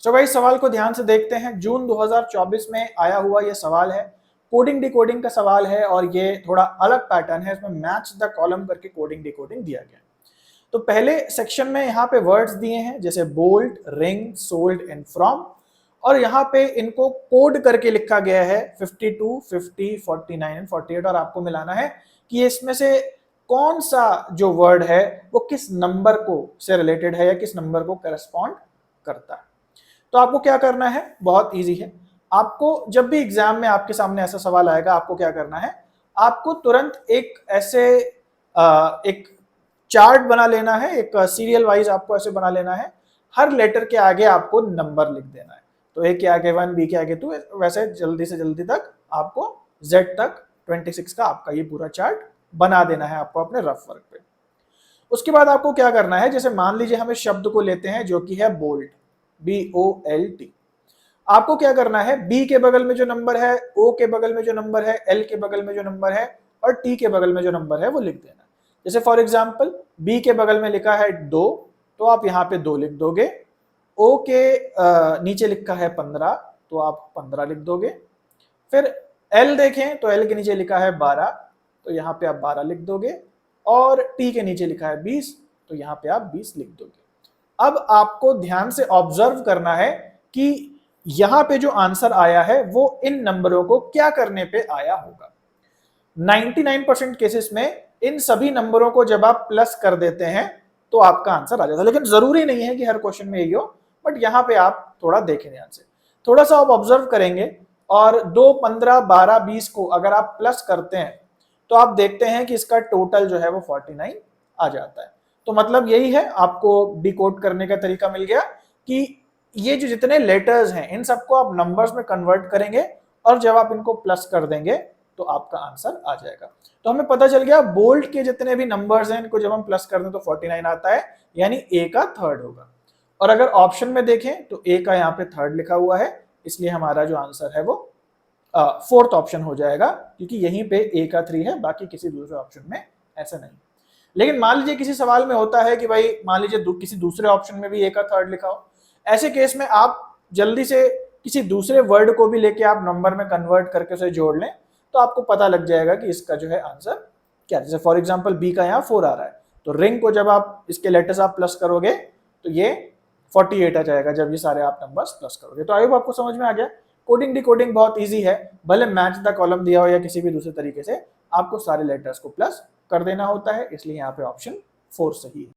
तो भाई सवाल को ध्यान से देखते हैं। जून 2024 में आया हुआ ये सवाल है, कोडिंग डिकोडिंग का सवाल है और ये थोड़ा अलग पैटर्न है। इसमें मैच द कॉलम करके कोडिंग डिकोडिंग दिया गया। तो पहले सेक्शन में यहाँ पे वर्ड्स दिए हैं जैसे bolt, ring, sold and from, और यहाँ पे इनको कोड करके लिखा गया है 52, 50, 49 एंड 48, और आपको मिलाना है कि इसमें से कौन सा जो वर्ड है वो किस नंबर को से रिलेटेड है या किस नंबर को करस्पॉन्ड करता है। तो आपको क्या करना है, बहुत इजी है। आपको जब भी एग्जाम में आपके सामने ऐसा सवाल आएगा, आपको क्या करना है, आपको तुरंत एक ऐसे एक चार्ट बना लेना है, एक सीरियल वाइज आपको ऐसे बना लेना है। हर लेटर के आगे आपको नंबर लिख देना है। तो ए के आगे 1, बी के आगे 2, वैसे जल्दी से जल्दी तक आपको जेड तक 26 का आपका ये पूरा चार्ट बना देना है आपको अपने रफ वर्क पे। उसके बाद आपको क्या करना है, जैसे मान लीजिए हम इस शब्द को लेते हैं जो कि है बोल्ट, BOLT। आपको क्या करना है, बी के बगल में जो नंबर है, ओ के बगल में जो नंबर है, एल के बगल में जो नंबर है और टी के बगल में जो नंबर है वो लिख देना। जैसे फॉर एग्जांपल बी के बगल में लिखा है 2, तो आप यहाँ पे 2 लिख दोगे। ओ के नीचे लिखा है 15, तो आप 15 लिख दोगे। फिर एल देखें तो एल के नीचे लिखा है 12, तो यहाँ पे आप 12 लिख दोगे। और टी के नीचे लिखा है 20, तो यहाँ पे आप 20 लिख दोगे। अब आपको ध्यान से ऑब्जर्व करना है कि यहां पे जो आंसर आया है वो इन नंबरों को क्या करने पे आया होगा। 99% केसेस में इन सभी नंबरों को जब आप प्लस कर देते हैं तो आपका आंसर आ जाता है। लेकिन जरूरी नहीं है कि हर क्वेश्चन में यही हो, बट यहां पे आप थोड़ा देखें ध्यान से, थोड़ा सा आप ऑब्जर्व करेंगे और 2, 15, 12, 20 को अगर आप प्लस करते हैं तो आप देखते हैं कि इसका टोटल जो है वो 49 आ जाता है। तो मतलब यही है, आपको डिकोड करने का तरीका मिल गया कि ये जो जितने लेटर्स हैं इन सबको आप नंबर्स में कन्वर्ट करेंगे और जब आप इनको प्लस कर देंगे तो आपका आंसर आ जाएगा। तो हमें पता चल गया बोल्ट के जितने भी नंबर्स हैं इनको जब हम प्लस कर दें तो 49 आता है, यानी ए का थर्ड होगा। और अगर ऑप्शन में देखें तो ए का यहाँ पे थर्ड लिखा हुआ है, इसलिए हमारा जो आंसर है वो फोर्थ ऑप्शन हो जाएगा, क्योंकि यहीं पे ए का 3 है, बाकी किसी दूसरे ऑप्शन में ऐसा नहीं। लेकिन मान लीजिए किसी सवाल में होता है कि भाई मान लीजिए किसी दूसरे ऑप्शन में भी ए का थर्ड लिखा हो, ऐसे केस में आप जल्दी से किसी दूसरे वर्ड को भी लेके आप नंबर में कन्वर्ट करके उसे जोड़ लें तो आपको पता लग जाएगा कि इसका जो है आंसर क्या है। जैसे फॉर एग्जांपल बी का यहाँ 4 आ रहा है, तो रिंग को जब आप इसके लेटर्स आप प्लस करोगे तो ये 48 आ जाएगा जब ये सारे आप नंबर्स प्लस करोगे। तो आई होप आपको समझ में आ गया। कोडिंग डिकोडिंग बहुत ईजी है, भले मैच द कॉलम दिया हो या किसी भी दूसरे तरीके से आपको सारे लेटर्स को प्लस कर देना होता है, इसलिए यहाँ पे ऑप्शन 4 सही है।